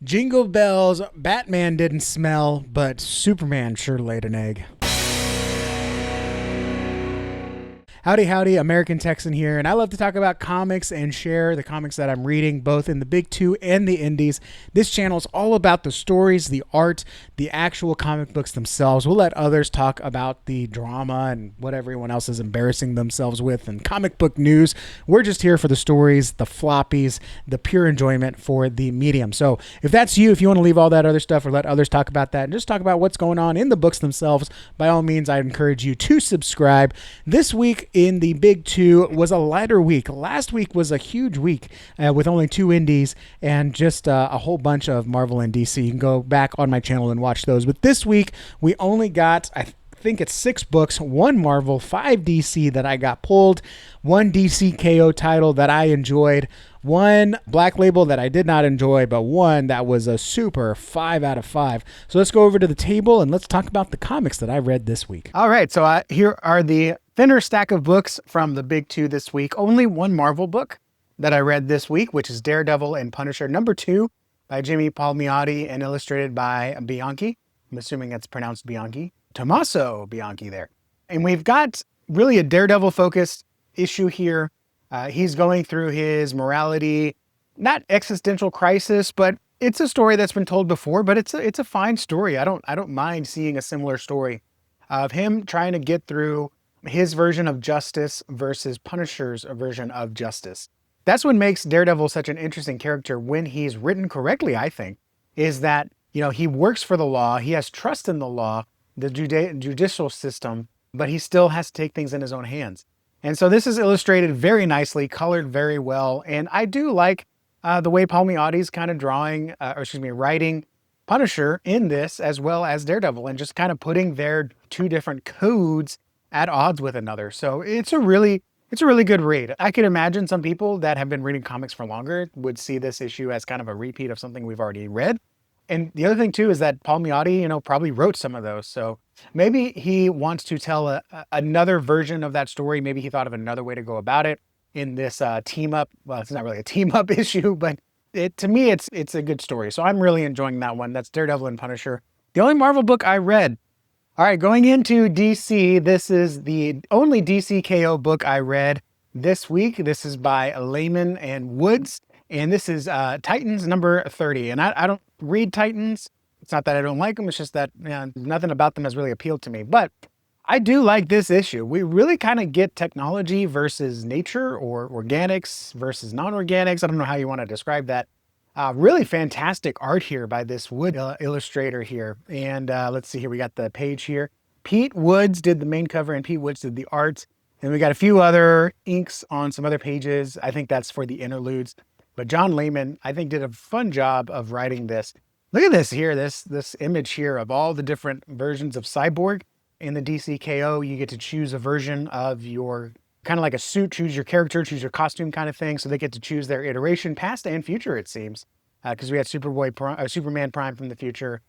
Jingle bells, Batman didn't smell, but Superman sure laid an egg. Howdy, howdy, American Texan here, and I love to talk about comics and share the comics that I'm reading, both in the big two and the indies. This channel is all about the stories, the art, the actual comic books themselves. We'll let others talk about the drama and what everyone else is embarrassing themselves with and comic book news. We're just here for the stories, the floppies, the pure enjoyment for the medium. So if that's you, if you want to leave all that other stuff or let others talk about that and just talk about what's going on in the books themselves, by all means, I encourage you to subscribe. This week in the big two was a lighter week. Last week was a huge week with only two indies and just a whole bunch of Marvel and DC. You can go back on my channel and watch those. But this week we only got, I think it's 6 books, 1 Marvel, 5 DC that I got pulled, 1 DC KO title that I enjoyed, 1 Black Label that I did not enjoy, but 1 that was a super 5 out of 5. So let's go over to the table and let's talk about the comics that I read this week. All right, so here are the thinner stack of books from the big two this week. Only 1 Marvel book that I read this week, which is Daredevil and Punisher #2 by Jimmy Palmiotti and illustrated by Bianchi. I'm assuming that's pronounced Bianchi. Tommaso Bianchi there. And we've got really a Daredevil focused issue here. He's going through his morality, not existential crisis, but it's a story that's been told before, but it's a fine story. I don't mind seeing a similar story of him trying to get through his version of justice versus Punisher's version of justice. That's what makes Daredevil such an interesting character when he's written correctly, I think, is that, you know, he works for the law, he has trust in the law, the judicial system, but he still has to take things in his own hands. And so this is illustrated very nicely, colored very well, and I do like the way Palmiotti's kind of writing Punisher in this as well as Daredevil, and just kind of putting their two different codes at odds with another. So it's a really good read. I could imagine some people that have been reading comics for longer would see this issue as kind of a repeat of something we've already read. And the other thing too is that Palmiotti, probably wrote some of those. So maybe he wants to tell another version of that story. Maybe he thought of another way to go about it in this team up. Well, it's not really a team up issue, but to me, it's a good story. So I'm really enjoying that one. That's Daredevil and Punisher. The only Marvel book I read. All right, going into DC, this is the only DC KO book I read this week. This is by Layman and Woods, and this is Titans number 30. And I don't read Titans. It's not that I don't like them. It's just that nothing about them has really appealed to me. But I do like this issue. We really kind of get technology versus nature, or organics versus non-organics. I don't know how you want to describe that. Really fantastic art here by this Wood illustrator here. And let's see here, we got the page here. Pete Woods did the main cover and Pete Woods did the art. And we got a few other inks on some other pages. I think that's for the interludes. But John Layman, I think, did a fun job of writing this. Look at this here, this image here of all the different versions of Cyborg in the DC KO. You get to choose a version of your, kind of like a suit, choose your character, choose your costume kind of thing. So they get to choose their iteration, past and future, it seems. Because we had Superman Prime from the future.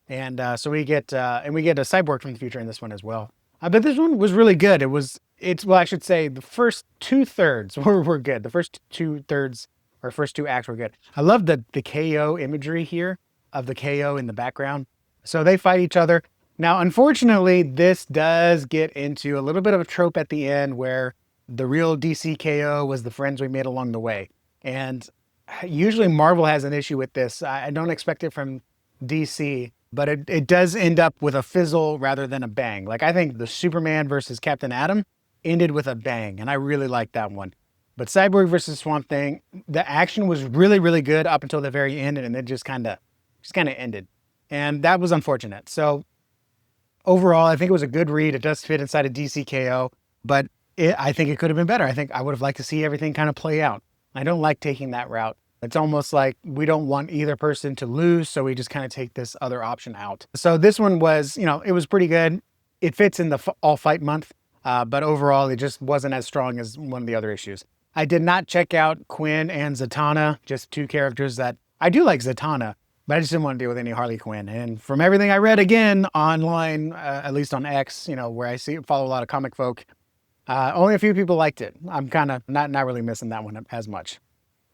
And so we get a Cyborg from the future in this one as well. But this one was really good. I should say the first 2/3 were good. The first 2/3 or first 2 acts were good. I love the KO imagery here of the KO in the background. So they fight each other. Now, unfortunately, this does get into a little bit of a trope at the end where the real DC KO was the friends we made along the way. And usually Marvel has an issue with this. I don't expect it from DC, but it does end up with a fizzle rather than a bang. Like, I think the Superman versus Captain Atom ended with a bang, and I really like that one. But Cyborg versus Swamp Thing, the action was really, really good up until the very end, and it just kind of ended. And that was unfortunate. So overall, I think it was a good read. It does fit inside of DC KO, but I think it could have been better. I think I would have liked to see everything kind of play out. I don't like taking that route. It's almost like we don't want either person to lose, so we just kind of take this other option out. So this one was, it was pretty good. It fits in the all fight month, but overall, it just wasn't as strong as one of the other issues. I did not check out Quinn and Zatanna, just 2 characters that I do like Zatanna, but I just didn't want to deal with any Harley Quinn. And from everything I read again online, at least on X, where I follow a lot of comic folk, only a few people liked it. I'm kind of not really missing that one as much.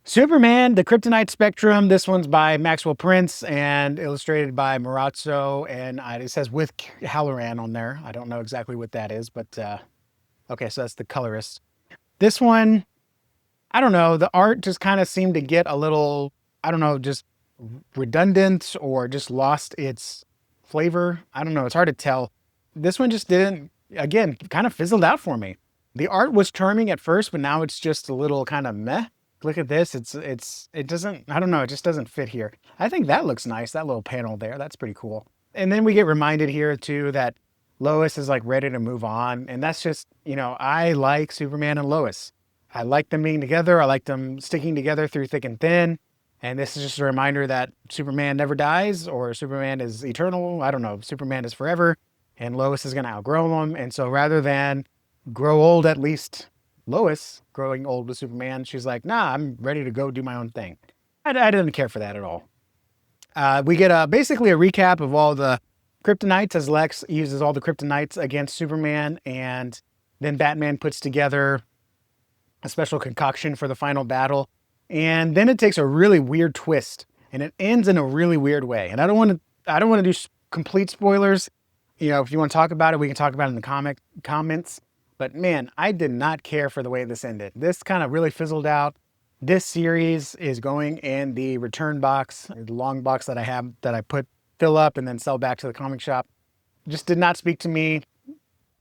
Superman, the Kryptonite Spectrum. This one's by Maxwell Prince and illustrated by Marazzo. And it says with Halloran on there. I don't know exactly what that is, but okay, so that's the colorist. This one, I don't know. The art just kind of seemed to get a little, I don't know, just redundant or just lost its flavor. I don't know. It's hard to tell. This one just didn't, again, kind of fizzled out for me. The art was charming at first, but now it's just a little kind of meh. Look at this. It doesn't, I don't know. It just doesn't fit here. I think that looks nice. That little panel there. That's pretty cool. And then we get reminded here too that Lois is like ready to move on. And that's just, I like Superman and Lois. I like them being together. I like them sticking together through thick and thin. And this is just a reminder that Superman never dies or Superman is eternal. I don't know. Superman is forever and Lois is going to outgrow him. And so rather than grow old, at least Lois growing old with Superman, she's like, nah, I'm ready to go do my own thing. I didn't care for that at all. We get basically a recap of all the Kryptonites as Lex uses all the Kryptonites against Superman. And then Batman puts together a special concoction for the final battle. And then it takes a really weird twist and it ends in a really weird way. And I don't want to do complete spoilers. If you want to talk about it, we can talk about it in the comments. But man, I did not care for the way this ended. This kind of really fizzled out. This series is going in the return box, the long box that I have that I fill up and then sell back to the comic shop. Just did not speak to me.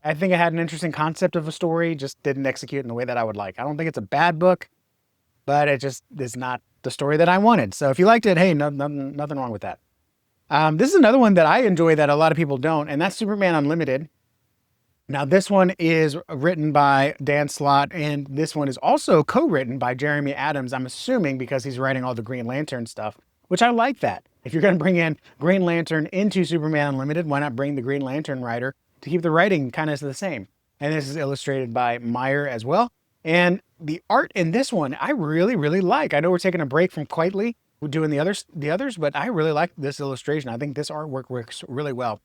I think I had an interesting concept of a story, just didn't execute in the way that I would like. I don't think it's a bad book, but it just is not the story that I wanted. So if you liked it, hey, nothing wrong with that. This is another one that I enjoy that a lot of people don't, and that's Superman Unlimited. Now, this one is written by Dan Slott, and this one is also co-written by Jeremy Adams, I'm assuming because he's writing all the Green Lantern stuff, which I like that. If you're going to bring in Green Lantern into Superman Unlimited, why not bring the Green Lantern writer to keep the writing kind of the same? And this is illustrated by Meyer as well. And the art in this one, I really, really like. I know we're taking a break from Quitely, we're doing the others, but I really like this illustration. I think this artwork works really well.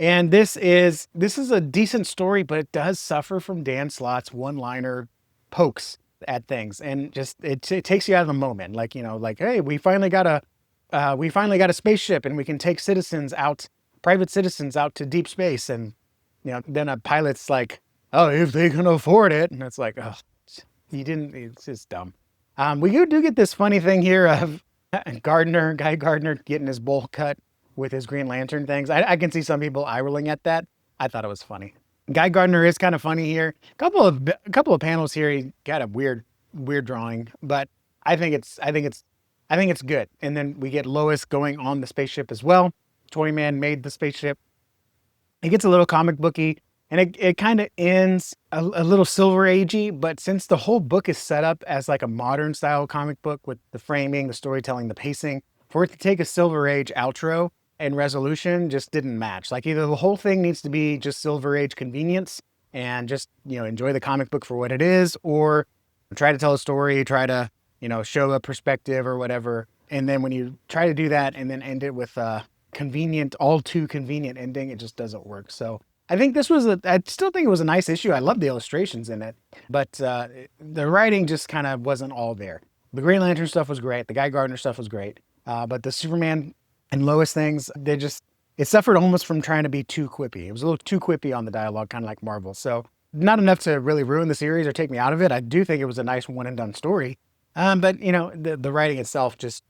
And this is a decent story, but it does suffer from Dan Slott's one-liner pokes at things, and just it takes you out of the moment. Like hey, we finally got a spaceship, and we can take private citizens out to deep space, and then a pilot's like, oh, if they can afford it, and it's like, oh, you didn't. It's just dumb. We do get this funny thing here of Guy Gardner getting his bowl cut with his Green Lantern things. I can see some people eye rolling at that. I thought it was funny. Guy Gardner is kind of funny here. A couple of panels here, he got a weird drawing, but I think it's good. And then we get Lois going on the spaceship as well. Toyman made the spaceship. It gets a little comic booky, and it kind of ends a little Silver Agey, but since the whole book is set up as like a modern style comic book with the framing, the storytelling, the pacing, for it to take a Silver Age outro and resolution just didn't match. Like either the whole thing needs to be just Silver Age convenience and just, enjoy the comic book for what it is, or try to tell a story, try to, show a perspective or whatever. And then when you try to do that and then end it with a convenient, all too convenient ending, it just doesn't work. So I think I still think it was a nice issue. I love the illustrations in it, but the writing just kind of wasn't all there. The Green Lantern stuff was great. The Guy Gardner stuff was great. But the Superman and Lois things, it suffered almost from trying to be too quippy. It was a little too quippy on the dialogue, kind of like Marvel. So not enough to really ruin the series or take me out of it. I do think it was a nice one and done story. But the writing itself just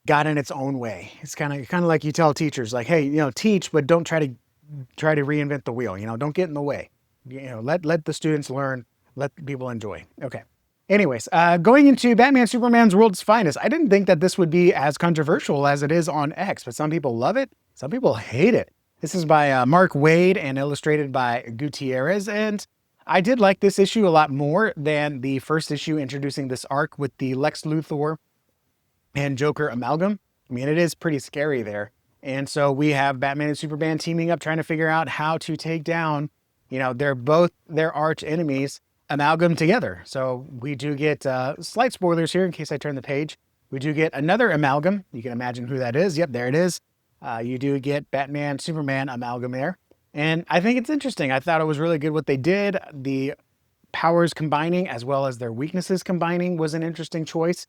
got in its own way. It's kind of like you tell teachers, like, hey, teach, but don't try to reinvent the wheel. Don't get in the way. Let the students learn, let people enjoy. Okay. Anyways, going into Batman Superman's World's Finest, I didn't think that this would be as controversial as it is on X, but some people love it, some people hate it. This is by Mark Waid and illustrated by Gutierrez, and I did like this issue a lot more than the first issue introducing this arc with the Lex Luthor and Joker amalgam. I mean, it is pretty scary there. And so we have Batman and Superman teaming up, trying to figure out how to take down, they're both their arch enemies, amalgam together. So we do get slight spoilers here in case I turn the page. We do get another amalgam. You can imagine who that is. Yep, there it is. You do get Batman, Superman amalgam there. And I think it's interesting. I thought it was really good what they did. The powers combining as well as their weaknesses combining was an interesting choice.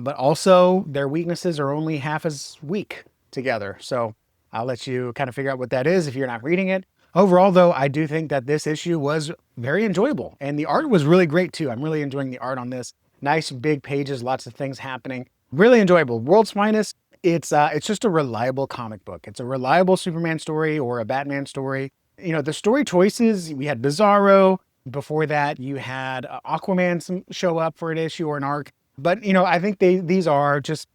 but also their weaknesses are only half as weak together. So I'll let you kind of figure out what that is if you're not reading it. Overall, though, I do think that this issue was very enjoyable, and the art was really great too. I'm really enjoying the art on this. Nice big pages, lots of things happening. Really enjoyable. World's Finest. It's just a reliable comic book. It's a reliable Superman story or a Batman story. You know, the story choices, we had Bizarro. Before that, you had Aquaman show up for an issue or an arc. But, you know, I think these are just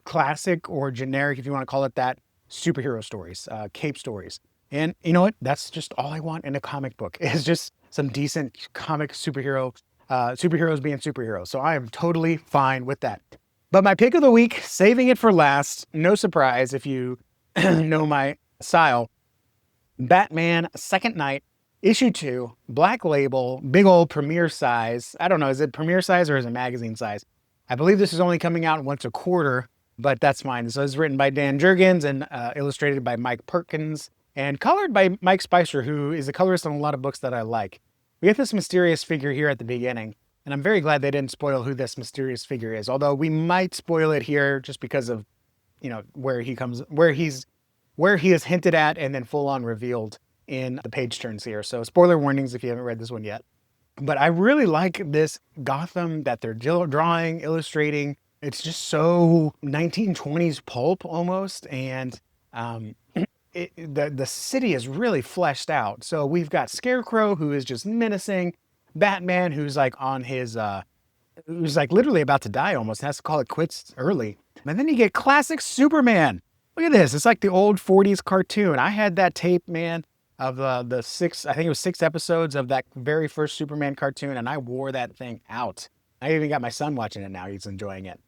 classic or generic, if you want to call it that, superhero stories, cape stories. And you know what? That's just all I want in a comic book is just some decent comic superheroes being superheroes. So I am totally fine with that. But my pick of the week, saving it for last, no surprise if you know my style, Batman Second Night, Issue 2, Black Label, big old premiere size. I don't know, is it premiere size or is it magazine size? I believe this is only coming out once a quarter, but that's fine. So it's written by Dan Jurgens and illustrated by Mike Perkins and colored by Mike Spicer, who is a colorist on a lot of books that I like. We get this mysterious figure here at the beginning, and I'm very glad they didn't spoil who this mysterious figure is, although we might spoil it here just because of, you know, where he is hinted at and then full on revealed in the page turns here. So spoiler warnings if you haven't read this one yet. But I really like this Gotham that they're drawing, illustrating. It's just so 1920s pulp almost. And the city is really fleshed out. So we've got Scarecrow, who is just menacing. Batman, who's like on his, who's like literally about to die almost, has to call it quits early. And then you get classic Superman. Look at this. It's like the old 40s cartoon. I had that tape, man, of the six, I think it was 6 episodes of that very first Superman cartoon, and I wore that thing out. I even got my son watching it now. He's enjoying it.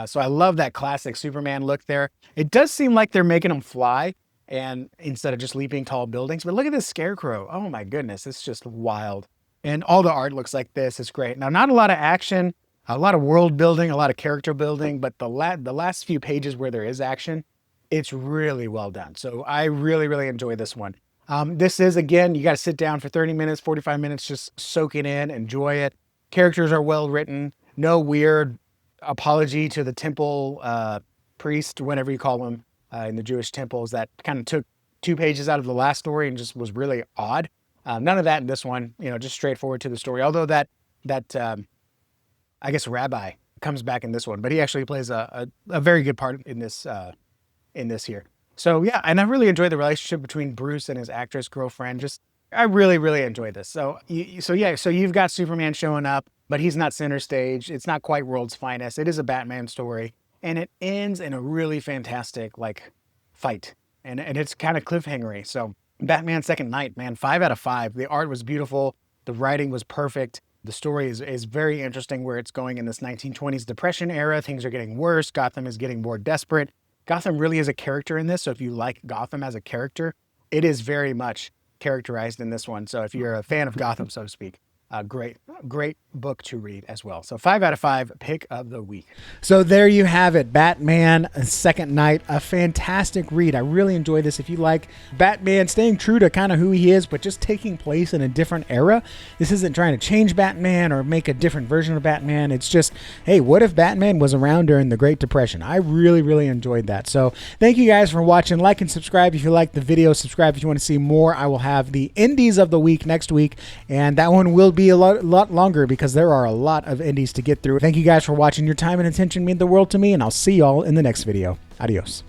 So I love that classic Superman look there. It does seem like they're making him fly and instead of just leaping tall buildings. But look at this Scarecrow. Oh my goodness, it's just wild. And all the art looks like this. It's great. Now, not a lot of action, a lot of world building, a lot of character building, but the last few pages where there is action, it's really well done. So I really, really enjoy this one. This is, again, you got to sit down for 30 minutes, 45 minutes, just soak it in, enjoy it. Characters are well written. No weird apology to the temple priest, whatever you call them, in the Jewish temples that kind of took 2 pages out of the last story and just was really odd. None of that in this one, you know, just straightforward to the story. Although that I guess rabbi comes back in this one, but he actually plays a very good part in this here. So yeah, and I really enjoy the relationship between Bruce and his actress girlfriend. I really, really enjoy this. So you've got Superman showing up, but he's not center stage. It's not quite World's Finest. It is a Batman story, and it ends in a really fantastic like fight, and it's kind of cliffhangery. So Batman Second Night, man, 5 out of 5. The art was beautiful. The writing was perfect. The story is very interesting where it's going in this 1920s Depression era. Things are getting worse. Gotham is getting more desperate. Gotham really is a character in this. So if you like Gotham as a character, it is very much characterized in this one. So if you're a fan of Gotham, so to speak, great book to read as well. So 5 out of 5 pick of the week. So there you have it. Batman Second Night, a fantastic read. I really enjoy this. If you like Batman staying true to kind of who he is, but just taking place in a different era, this isn't trying to change Batman or make a different version of Batman. It's just, hey, what if Batman was around during the Great Depression? I really, really enjoyed that. So thank you guys for watching. Like and subscribe if you like the video. Subscribe if you want to see more. I will have the indies of the week next week, and that one will be a lot longer because there are a lot of indies to get through. Thank you guys for watching. Your time and attention mean the world to me, and I'll see y'all in the next video. Adios.